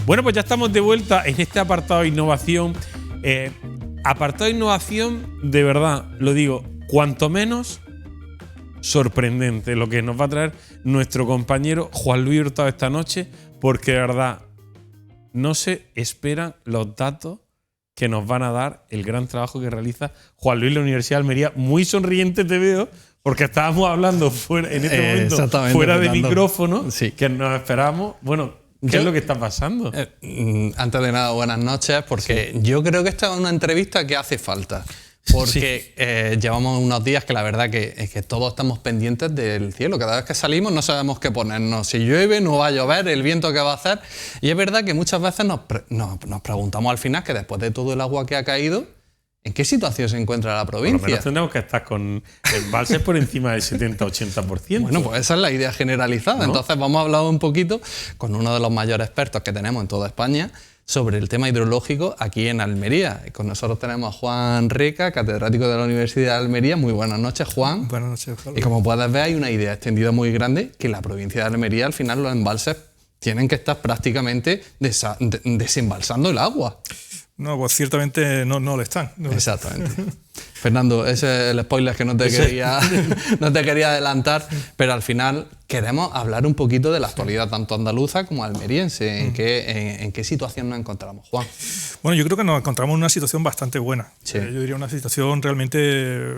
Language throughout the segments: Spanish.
Bueno, pues ya estamos de vuelta en este apartado de innovación. Apartado de innovación, de verdad, lo digo, cuanto menos sorprendente lo que nos va a traer nuestro compañero Juan Luis Hurtado esta noche, porque de verdad no se esperan los datos que nos van a dar el gran trabajo que realiza Juan Luis en la Universidad de Almería. Muy sonriente te veo, porque estábamos hablando en este momento fuera de micrófono, sí, que nos esperamos. Bueno, ¿qué es lo que está pasando? Antes de nada, buenas noches, porque sí, yo creo que esta es una entrevista que hace falta. Porque sí, llevamos unos días que la verdad que todos estamos pendientes del cielo. Cada vez que salimos no sabemos qué ponernos. Si llueve, no va a llover, el viento que va a hacer. Y es verdad que muchas veces nos preguntamos al final que después de todo el agua que ha caído, ¿en qué situación se encuentra la provincia? Por lo menos tenemos que estar con embalses por encima del 70-80%. Bueno, pues esa es la idea generalizada. ¿No? Entonces vamos a hablar un poquito con uno de los mayores expertos que tenemos en toda España sobre el tema hidrológico aquí en Almería. Y con nosotros tenemos a Juan Rica, catedrático de la Universidad de Almería. Muy buenas noches, Juan. Buenas noches, Juan. Y como puedes ver, hay una idea extendida muy grande que la provincia de Almería, al final, los embalses tienen que estar prácticamente desembalsando el agua. No, pues ciertamente no lo están. No. Exactamente. Fernando, ese es el spoiler que no te quería adelantar, pero al final queremos hablar un poquito de la actualidad tanto andaluza como almeriense. ¿En qué situación nos encontramos, Juan? Bueno, yo creo que nos encontramos en una situación bastante buena. Sí. Yo diría una situación realmente,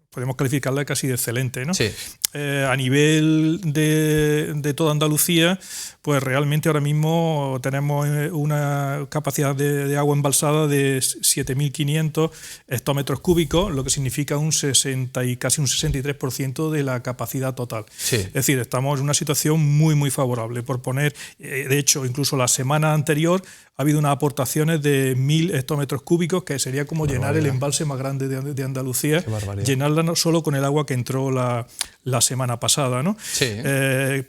podemos calificarla casi de excelente, ¿no? Sí. A nivel de toda Andalucía, pues realmente ahora mismo tenemos una capacidad de agua embalsada de 7.500 hectómetros cúbicos, lo que significa un 60 y casi un 63% de la capacidad total. Sí. Es decir, estamos en una situación muy, muy favorable. Por poner, de hecho, incluso la semana anterior ha habido unas aportaciones de 1.000 hectómetros cúbicos, que sería como llenar el embalse más grande de Andalucía, llenarla no solo con el agua que entró la semana pasada, ¿no? Sí.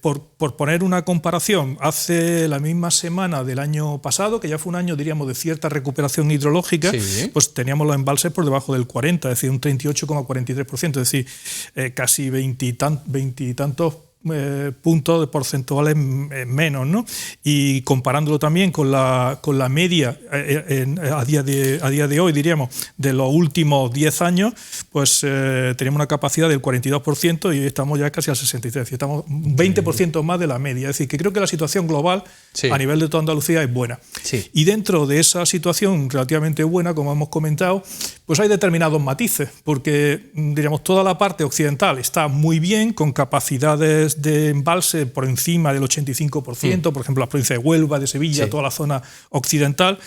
Por poner una comparación, hace la misma semana del año pasado, que ya fue un año, diríamos, de cierta recuperación hidrológica, sí, pues teníamos los embalses por debajo del 40, es decir, un 38,43%, es decir, casi veintitantos puntos porcentuales menos, ¿no? Y comparándolo también con la media a día de hoy, diríamos, de los últimos 10 años, pues teníamos una capacidad del 42% y estamos ya casi al 63%, estamos 20% más de la media. Es decir, que creo que la situación global, sí, a nivel de toda Andalucía es buena. Sí. Y dentro de esa situación relativamente buena, como hemos comentado, pues hay determinados matices, porque, diríamos, toda la parte occidental está muy bien, con capacidades de embalse por encima del 85%, por ejemplo, la provincia de Huelva, de Sevilla, sí, toda la zona occidental,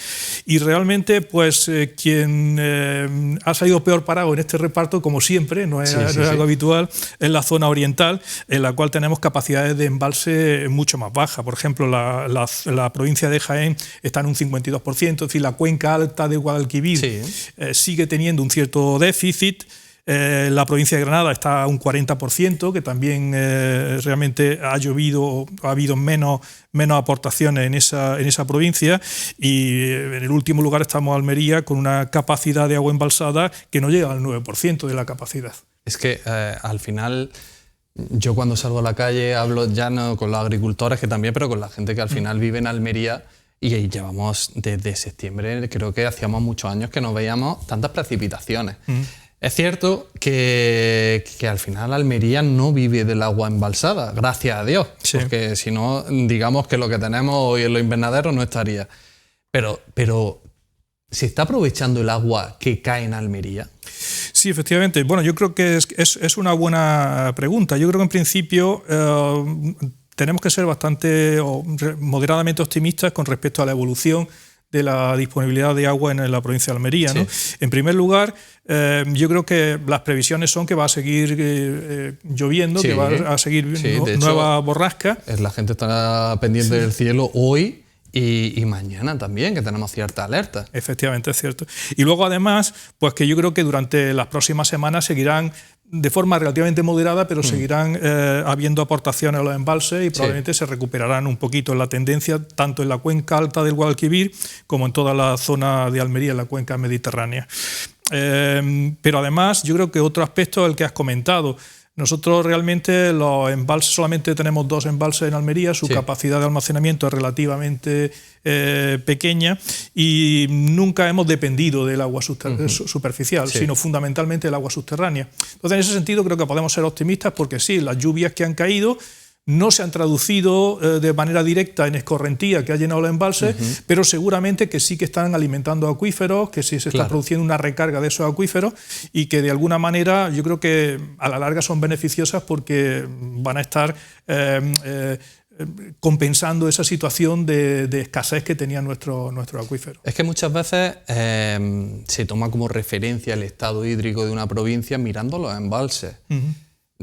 y realmente, pues, quien ha salido peor parado en este reparto, como siempre, no es algo habitual, es la zona oriental, en la cual tenemos capacidades de embalse mucho más bajas. Por ejemplo, la provincia de Jaén está en un 52%, es decir, la cuenca alta de Guadalquivir, sí, sigue teniendo un cierto déficit. La provincia de Granada está a un 40%, que también realmente ha habido menos aportaciones en esa provincia, y en el último lugar estamos Almería con una capacidad de agua embalsada que no llega al 9% de la capacidad. Es que al final, yo cuando salgo a la calle hablo ya no con los agricultores, que también, pero con la gente que al final vive en Almería. Y llevamos desde septiembre, creo que hacíamos muchos años que no veíamos tantas precipitaciones. Es cierto que al final Almería no vive del agua embalsada, gracias a Dios, sí, porque si no, digamos que lo que tenemos hoy en los invernaderos no estaría. Pero ¿se está aprovechando el agua que cae en Almería? Sí, efectivamente. Bueno, yo creo que es una buena pregunta. Yo creo que en principio tenemos que ser bastante o moderadamente optimistas con respecto a la evolución de la disponibilidad de agua en la provincia de Almería, ¿no? Sí. En primer lugar, yo creo que las previsiones son que va a seguir lloviendo, sí, que va a seguir nueva borrasca. La gente está pendiente, sí, del cielo hoy y mañana también, que tenemos cierta alerta. Efectivamente, es cierto. Y luego, además, pues que yo creo que durante las próximas semanas seguirán de forma relativamente moderada, pero seguirán habiendo aportaciones a los embalses y probablemente se recuperarán un poquito la tendencia, tanto en la cuenca alta del Guadalquivir como en toda la zona de Almería, en la cuenca mediterránea. Pero además, yo creo que otro aspecto, el que has comentado, Nosotros realmente los embalses, solamente tenemos 2 embalses en Almería, su capacidad de almacenamiento es relativamente pequeña y nunca hemos dependido del agua superficial, sino fundamentalmente del agua subterránea. Entonces, en ese sentido creo que podemos ser optimistas porque sí, las lluvias que han caído no se han traducido de manera directa en escorrentía que ha llenado los embalses, pero seguramente que sí que están alimentando acuíferos, que sí se está produciendo una recarga de esos acuíferos y que de alguna manera yo creo que a la larga son beneficiosas porque van a estar compensando esa situación de escasez que tenía nuestro acuífero. Es que muchas veces se toma como referencia el estado hídrico de una provincia mirando los embalses.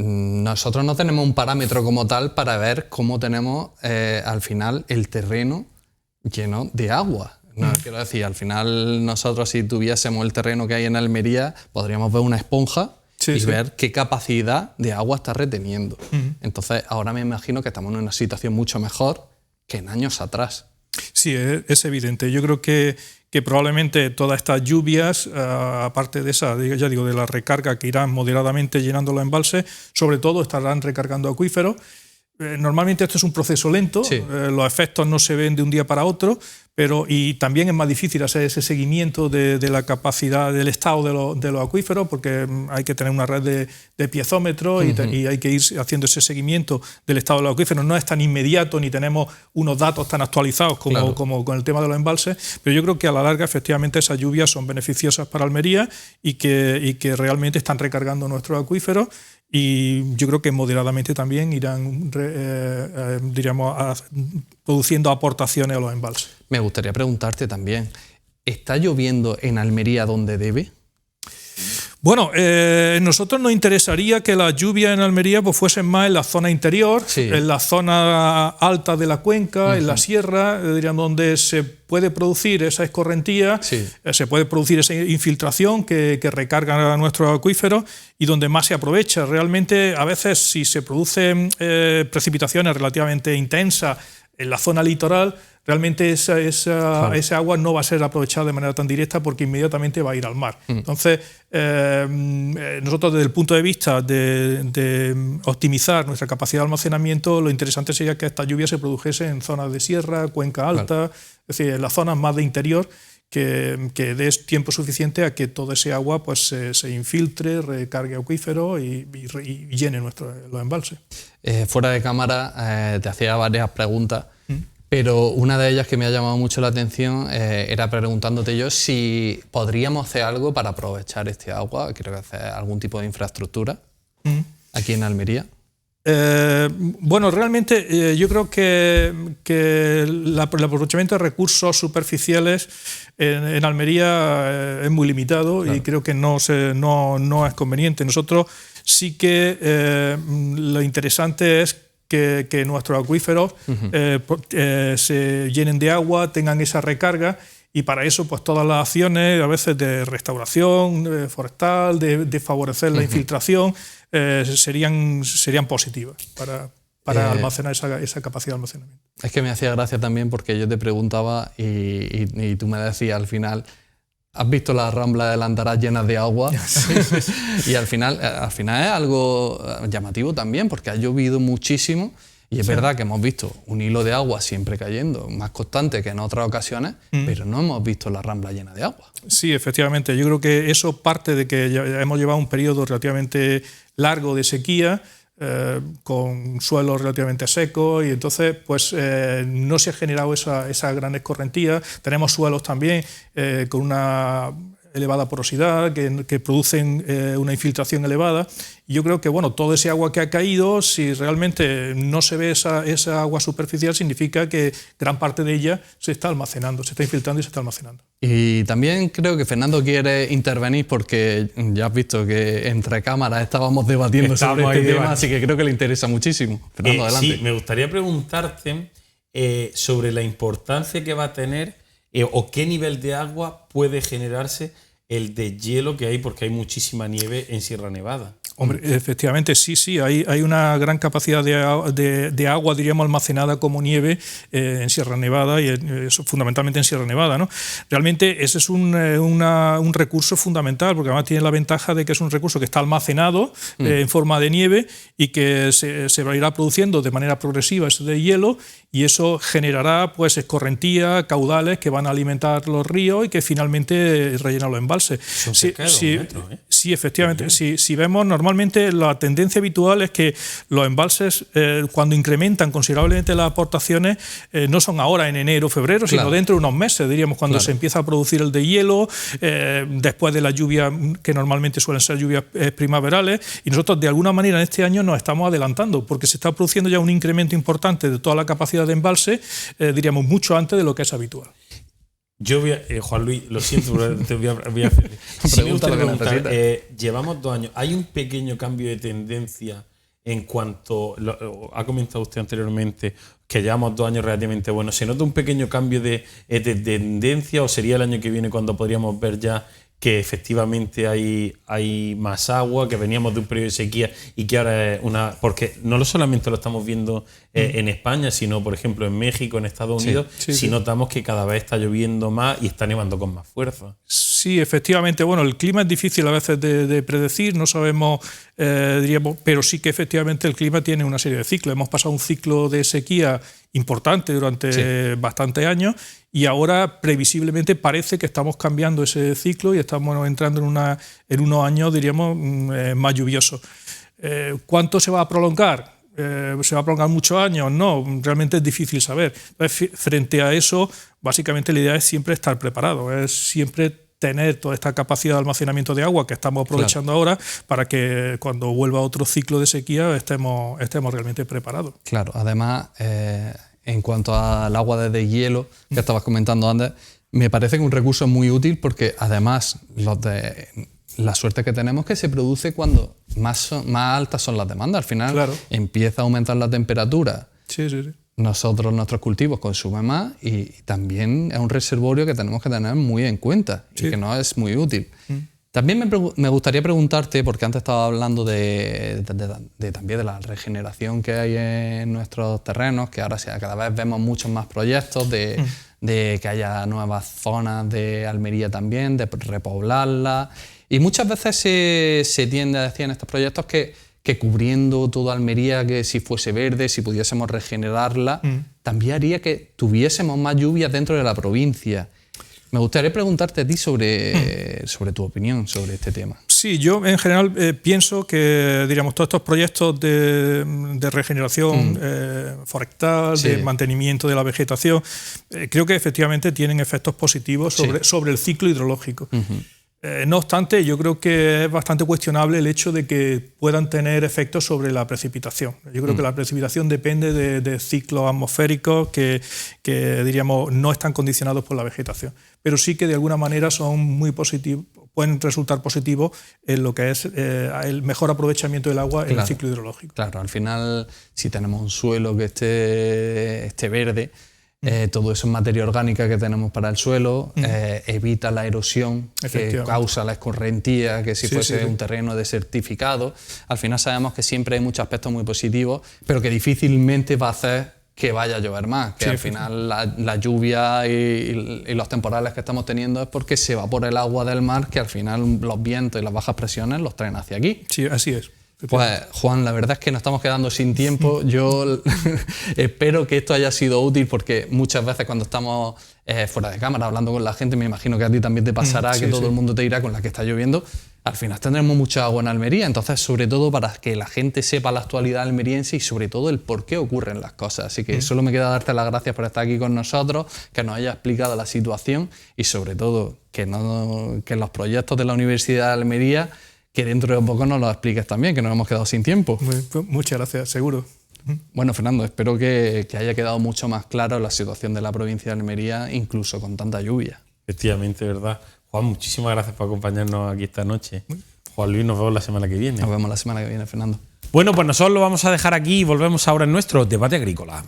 Nosotros no tenemos un parámetro como tal para ver cómo tenemos al final el terreno lleno de agua. No, quiero decir, al final nosotros si tuviésemos el terreno que hay en Almería podríamos ver una esponja y ver qué capacidad de agua está reteniendo. Entonces ahora me imagino que estamos en una situación mucho mejor que en años atrás. Sí, es evidente. Yo creo que probablemente todas estas lluvias, aparte de esa, ya digo, de la recarga que irán moderadamente llenando los embalses, sobre todo estarán recargando acuíferos. Normalmente esto es un proceso lento, los efectos no se ven de un día para otro, y también es más difícil hacer ese seguimiento de la capacidad, del estado de los acuíferos, porque hay que tener una red de piezómetros y hay que ir haciendo ese seguimiento del estado de los acuíferos. No es tan inmediato ni tenemos unos datos tan actualizados como con el tema de los embalses, pero yo creo que a la larga efectivamente esas lluvias son beneficiosas para Almería y que realmente están recargando nuestros acuíferos. Y yo creo que moderadamente también irán produciendo aportaciones a los embalses. Me gustaría preguntarte también, ¿está lloviendo en Almería donde debe? Bueno, nosotros nos interesaría que las lluvias en Almería pues, fuesen más en la zona interior, en la zona alta de la cuenca, en la sierra, donde se puede producir esa escorrentía, se puede producir esa infiltración que recarga a nuestros acuíferos y donde más se aprovecha. Realmente, a veces, si se producen precipitaciones relativamente intensas en la zona litoral, realmente esa agua no va a ser aprovechada de manera tan directa porque inmediatamente va a ir al mar. Entonces, nosotros desde el punto de vista de optimizar nuestra capacidad de almacenamiento, lo interesante sería que esta lluvia se produjese en zonas de sierra, cuenca alta, es decir, en las zonas más de interior, que dé tiempo suficiente a que todo ese agua pues, se infiltre, recargue acuíferos y llene los embalses. Fuera de cámara te hacía varias preguntas, pero una de ellas que me ha llamado mucho la atención era preguntándote yo si podríamos hacer algo para aprovechar este agua, creo que hacer algún tipo de infraestructura aquí en Almería. Bueno, realmente yo creo que el aprovechamiento de recursos superficiales en Almería es muy limitado y creo que no es conveniente. Nosotros sí que lo interesante es que nuestros acuíferos se llenen de agua, tengan esa recarga y para eso pues todas las acciones a veces de restauración forestal, de favorecer la infiltración serían positivas para almacenar esa capacidad de almacenamiento. Es que me hacía gracia también porque yo te preguntaba y tú me decías al final, ¿has visto las ramblas de Landaraz llenas de agua? Y al final es algo llamativo también porque ha llovido muchísimo y es verdad que hemos visto un hilo de agua siempre cayendo, más constante que en otras ocasiones, pero no hemos visto la rambla llena de agua. Sí, efectivamente. Yo creo que eso parte de que hemos llevado un periodo relativamente largo de sequía, con suelos relativamente secos y entonces pues no se ha generado esa gran escorrentía. Tenemos suelos también con una elevada porosidad que producen una infiltración elevada y yo creo que bueno, todo ese agua que ha caído, si realmente no se ve esa agua superficial, significa que gran parte de ella se está almacenando, se está infiltrando y se está almacenando. Y también creo que Fernando quiere intervenir porque ya has visto que entre cámaras estábamos debatiendo sobre este tema, así que creo que le interesa muchísimo. Fernando, adelante. Sí, me gustaría preguntarte sobre la importancia que va a tener o qué nivel de agua puede generarse el deshielo que hay, porque hay muchísima nieve en Sierra Nevada. Hombre, efectivamente, sí, hay una gran capacidad de agua, diríamos, almacenada como nieve en Sierra Nevada y fundamentalmente en Sierra Nevada, ¿no? Realmente ese es un recurso fundamental, porque además tiene la ventaja de que es un recurso que está almacenado en forma de nieve y que se va a ir produciendo de manera progresiva ese de hielo, y eso generará pues escorrentías, caudales que van a alimentar los ríos y que finalmente rellenan los embalses. Son cerca de 2 metros, ¿eh? Sí, efectivamente. Si vemos, normalmente la tendencia habitual es que los embalses, cuando incrementan considerablemente las aportaciones, no son ahora en enero, febrero, sino dentro de unos meses, diríamos, cuando se empieza a producir el deshielo, después de la lluvia, que normalmente suelen ser lluvias primaverales, y nosotros de alguna manera en este año nos estamos adelantando, porque se está produciendo ya un incremento importante de toda la capacidad de embalse, diríamos, mucho antes de lo que es habitual. Yo voy a, Juan Luis, lo siento, pero te voy a hacer. Sí, me gustaría preguntar, llevamos 2 años. ¿Hay un pequeño cambio de tendencia en cuanto, ha comentado usted anteriormente, que llevamos 2 años relativamente buenos? ¿Se nota un pequeño cambio de tendencia, o sería el año que viene cuando podríamos ver ya que efectivamente hay más agua, que veníamos de un periodo de sequía y que ahora es una... Porque no solamente lo estamos viendo en España, sino, por ejemplo, en México, en Estados Unidos, sí notamos que cada vez está lloviendo más y está nevando con más fuerza. Sí, efectivamente. Bueno, el clima es difícil a veces de predecir, no sabemos, diríamos, pero sí que efectivamente el clima tiene una serie de ciclos. Hemos pasado un ciclo de sequía importante durante bastantes años, y ahora previsiblemente parece que estamos cambiando ese ciclo y estamos entrando en unos años, diríamos, más lluviosos. ¿Cuánto se va a prolongar? ¿Se va a prolongar muchos años? No, realmente es difícil saber. Entonces, frente a eso, básicamente la idea es siempre estar preparado, es siempre tener toda esta capacidad de almacenamiento de agua que estamos aprovechando ahora, para que cuando vuelva otro ciclo de sequía estemos realmente preparados. Claro, además, en cuanto al agua de deshielo que estabas comentando antes, me parece que un recurso muy útil, porque además la suerte que tenemos es que se produce cuando más altas son las demandas. Al final empieza a aumentar la temperatura. Sí. Nuestros cultivos consumen más, y también es un reservorio que tenemos que tener muy en cuenta y que nos es muy útil. También me gustaría preguntarte, porque antes estaba hablando también de la regeneración que hay en nuestros terrenos, que ahora cada vez vemos muchos más proyectos de que haya nuevas zonas de Almería también, de repoblarla. Y muchas veces se tiende a decir en estos proyectos que cubriendo toda Almería, que si fuese verde, si pudiésemos regenerarla, también haría que tuviésemos más lluvias dentro de la provincia. Me gustaría preguntarte a ti sobre tu opinión sobre este tema. Sí, yo en general pienso que, diríamos, todos estos proyectos de regeneración forestal, de mantenimiento de la vegetación, creo que efectivamente tienen efectos positivos sobre el ciclo hidrológico. No obstante, yo creo que es bastante cuestionable el hecho de que puedan tener efectos sobre la precipitación. Yo creo que la precipitación depende de ciclos atmosféricos que, diríamos, no están condicionados por la vegetación, pero sí que de alguna manera son muy positivos, pueden resultar positivos en lo que es el mejor aprovechamiento del agua en el ciclo hidrológico. Claro, al final, si tenemos un suelo que esté verde, todo eso es materia orgánica que tenemos para el suelo, evita la erosión que causa la escorrentía, que si fuese un terreno desertificado. Al final sabemos que siempre hay muchos aspectos muy positivos, pero que difícilmente va a hacer que vaya a llover más, que al final la lluvia y los temporales que estamos teniendo es porque se evapora el agua del mar, que al final los vientos y las bajas presiones los traen hacia aquí. Sí, así es. Pues Juan, la verdad es que nos estamos quedando sin tiempo. Yo espero que esto haya sido útil, porque muchas veces cuando estamos fuera de cámara hablando con la gente, me imagino que a ti también te pasará, que todo el mundo te dirá con la que está lloviendo. Al final tendremos mucha agua en Almería, entonces sobre todo para que la gente sepa la actualidad almeriense y sobre todo el por qué ocurren las cosas. Así que solo me queda darte las gracias por estar aquí con nosotros, que nos hayas explicado la situación y sobre todo que los proyectos de la Universidad de Almería, que dentro de poco nos lo expliques también, que nos hemos quedado sin tiempo. Pues muchas gracias, seguro. Bueno, Fernando, espero que haya quedado mucho más claro la situación de la provincia de Almería, incluso con tanta lluvia. Efectivamente, verdad. Juan, muchísimas gracias por acompañarnos aquí esta noche. Juan Luis, nos vemos la semana que viene. Nos vemos la semana que viene, Fernando. Bueno, pues nosotros lo vamos a dejar aquí y volvemos ahora en nuestro debate agrícola.